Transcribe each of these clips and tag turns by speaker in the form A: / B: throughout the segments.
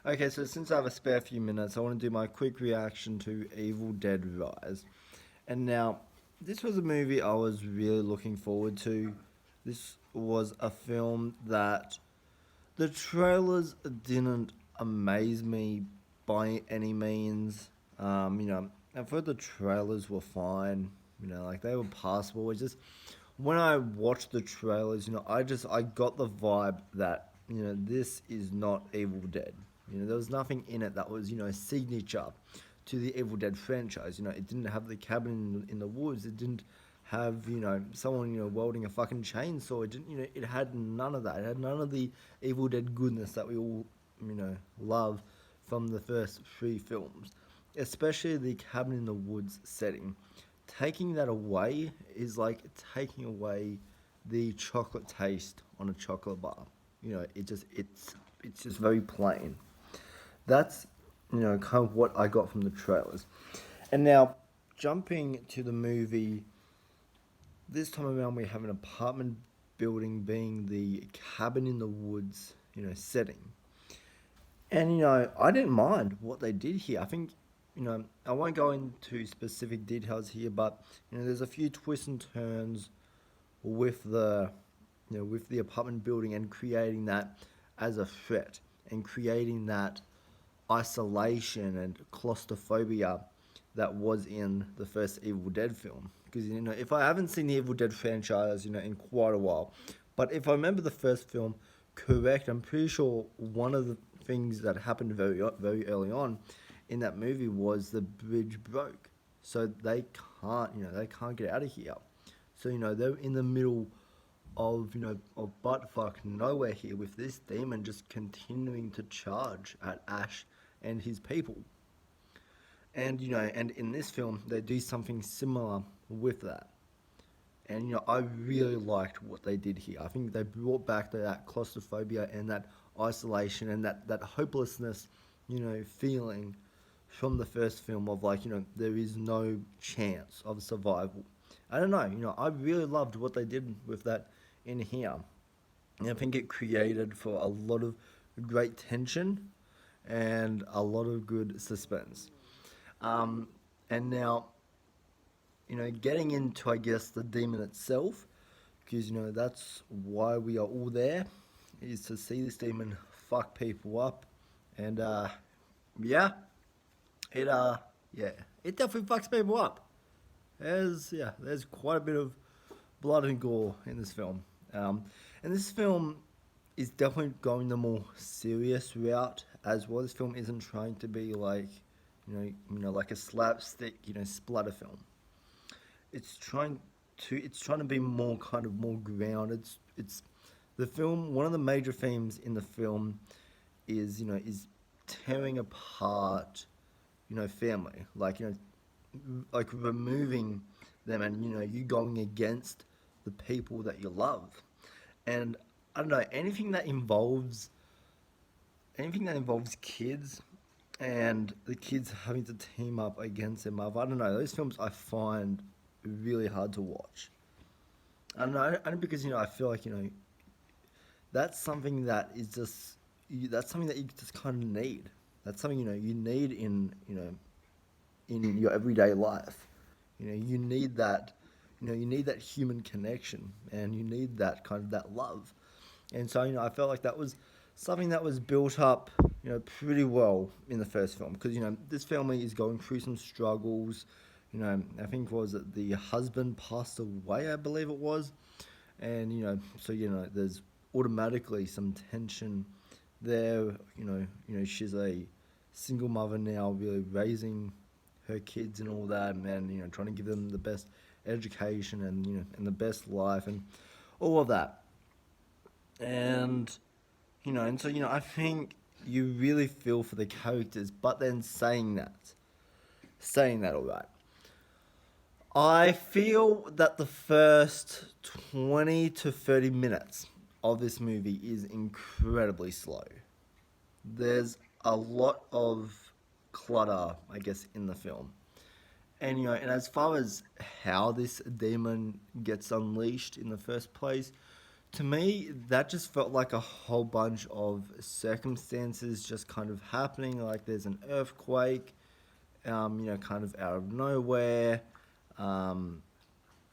A: Okay, so since I have a spare few minutes, I want to do my quick reaction to Evil Dead Rise. And now, this was a movie I was really looking forward to. This was a film that the trailers didn't amaze me by any means. I thought the trailers were fine. Like they were passable. It's just when I watched the trailers, I got the vibe that this is not Evil Dead. There was nothing in it that was signature to the Evil Dead franchise. It didn't have the cabin in the woods. It didn't have someone welding a fucking chainsaw. It didn't it had none of that. It had none of the Evil Dead goodness that we all love from the first three films, especially the cabin in the woods setting. Taking that away is like taking away the chocolate taste on a chocolate bar. It's just very plain. That's kind of what I got from the trailers. And now jumping to the movie, this time around we have an apartment building being the cabin in the woods, setting. And I didn't mind what they did here. I think I won't go into specific details here, but there's a few twists and turns with the apartment building and creating that as a threat and creating that isolation and claustrophobia that was in the first Evil Dead film. Because if I haven't seen the Evil Dead franchise, in quite a while, but if I remember the first film correct, I'm pretty sure one of the things that happened very early on in that movie was the bridge broke, so they can't get out of here. So they're in the middle of buttfuck nowhere here with this demon just continuing to charge at Ash and his people. And in this film they do something similar with that. And I really liked what they did here. I think they brought back that claustrophobia and that isolation and that hopelessness, feeling from the first film of like, there is no chance of survival. I don't know, I really loved what they did with that in here. And I think it created for a lot of great tension and a lot of good suspense. And now, getting into, I guess, the demon itself, because, that's why we are all there, is to see this demon fuck people up. And, yeah, it, uh, yeah, it definitely fucks people up. There's quite a bit of blood and gore in this film. And this film is definitely going the more serious route as well. This film isn't trying to be like, like a slapstick, splatter film. It's trying to be more kind of more grounded. It's the film. One of the major themes in the film is tearing apart, family. Like removing them and you going against the people that you love. And I don't know, anything that involves kids and the kids having to team up against their mother. I don't know, those films I find really hard to watch. I don't know, only because I feel like that's something that is just that's something that you just kind of need. That's something you need in your everyday life. You need that. You need that human connection, and you need that kind of that love. And so I felt like that was something that was built up, pretty well in the first film because this family is going through some struggles. I think was it the husband passed away, I believe it was, and so there's automatically some tension there. She's a single mother now, really raising her kids and all that, and trying to give them the best education and and the best life and all of that. And I think you really feel for the characters, but then saying that all right. I feel that the first 20 to 30 minutes of this movie is incredibly slow. There's a lot of clutter, I guess, in the film. And as far as how this demon gets unleashed in the first place, To me, that just felt like a whole bunch of circumstances just kind of happening. Like there's an earthquake, kind of out of nowhere, um,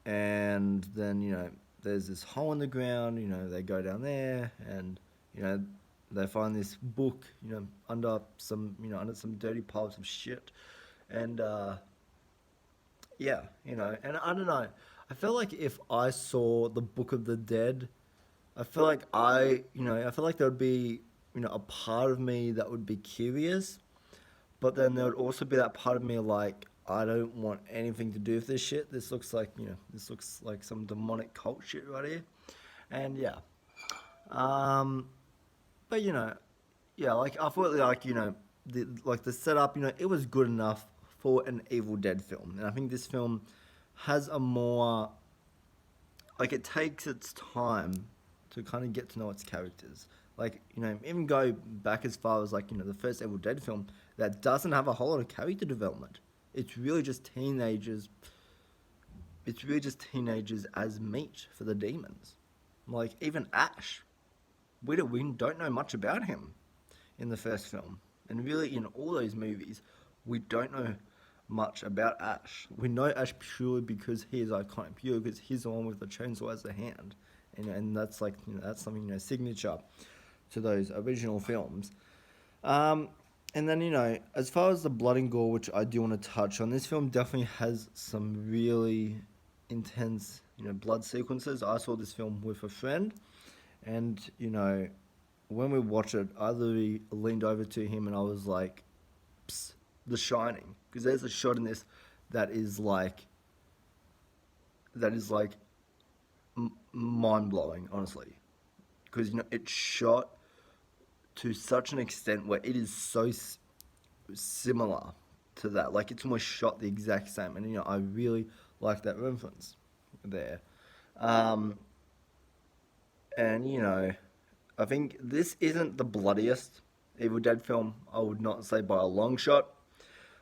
A: and then there's this hole in the ground. They go down there, and you know they find this book, under some dirty piles of shit, and yeah, and I don't know. I feel like if I saw the Book of the Dead, I feel like I feel like there would be, a part of me that would be curious, but then there would also be that part of me like, I don't want anything to do with this shit. This looks like some demonic cult shit right here. And yeah. Um, but yeah, like I thought like, the setup, it was good enough for an Evil Dead film. And I think this film has a more like it takes its time to kind of get to know its characters. Like, even go back as far as like, the first Evil Dead film that doesn't have a whole lot of character development. It's really just teenagers. It's really just teenagers as meat for the demons. Like even Ash, we don't know much about him in the first film, and really in all those movies, we don't know much about Ash. We know Ash purely because he is iconic, purely because he's the one with the chainsaw as a hand, and that's like that's something signature to those original films. Um, and then as far as the blood and gore, which I do want to touch on, this film definitely has some really intense blood sequences. I saw this film with a friend, and when we watched it, I literally leaned over to him and I was like, Psst, The Shining, because there's a shot in this that is like mind blowing, honestly, because it's shot to such an extent where it is so similar to that, like it's almost shot the exact same, and I really like that reference there. Um, and I think this isn't the bloodiest Evil Dead film. I would not say by a long shot.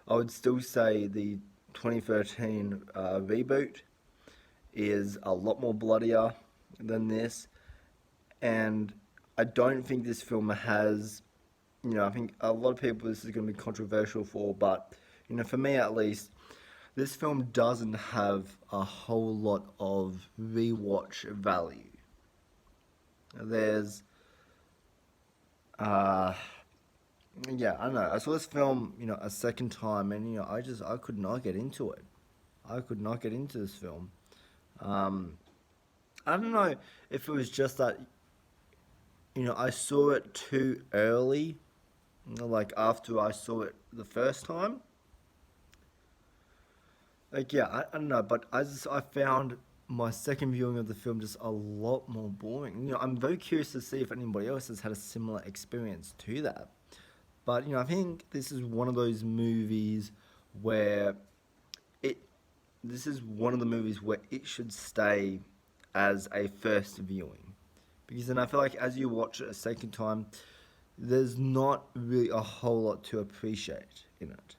A: I would still say the 2013 reboot is a lot more bloodier than this, and I don't think this film has. I think a lot of people this is going to be controversial for, but for me at least, this film doesn't have a whole lot of rewatch value. There's uh yeah, I don't know. I saw this film, a second time, and I could not get into it. I could not get into this film. Um, I don't know if it was just that I saw it too early, like after I saw it the first time. Like yeah, I don't know, but I found my second viewing of the film just a lot more boring. I'm very curious to see if anybody else has had a similar experience to that. But I think this is one of those movies where it. This is one of the movies where it should stay as a first viewing, because then I feel like as you watch it a second time, there's not really a whole lot to appreciate in it.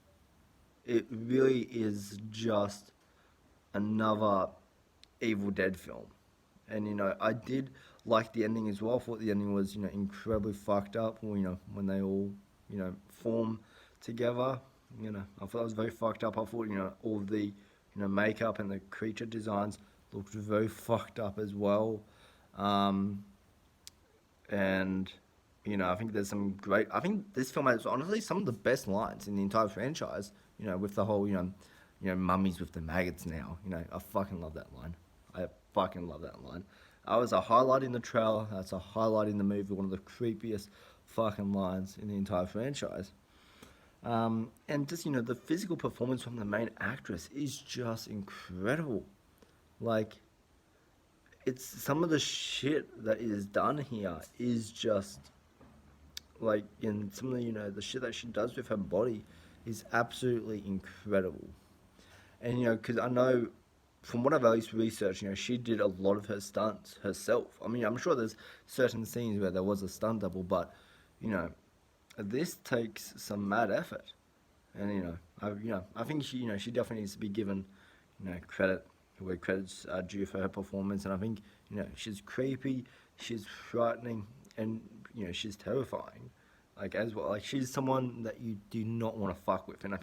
A: It really is just another Evil Dead film. And I did like the ending as well. I thought the ending was incredibly fucked up. When they all form together. I thought it was very fucked up. I thought all of the makeup and the creature designs looked very fucked up as well. Um, and I think there's some great. I think this film has honestly some of the best lines in the entire franchise. With the whole mummies with the maggots now. I fucking love that line. I fucking love that line. That was a highlight in the trailer. That's a highlight in the movie. One of the creepiest fucking lines in the entire franchise. And just the physical performance from the main actress is just incredible. Like it's some of the shit that is done here is just like in some of the shit that she does with her body is absolutely incredible. And because I know from what I've at least researched, she did a lot of her stunts herself. I mean, I'm sure there's certain scenes where there was a stunt double, but you know, this takes some mad effort. And I think she definitely needs to be given credit where credit's due for her performance. And I think she's creepy, she's frightening, and she's terrifying, like as well. Like she's someone that you do not want to fuck with, and I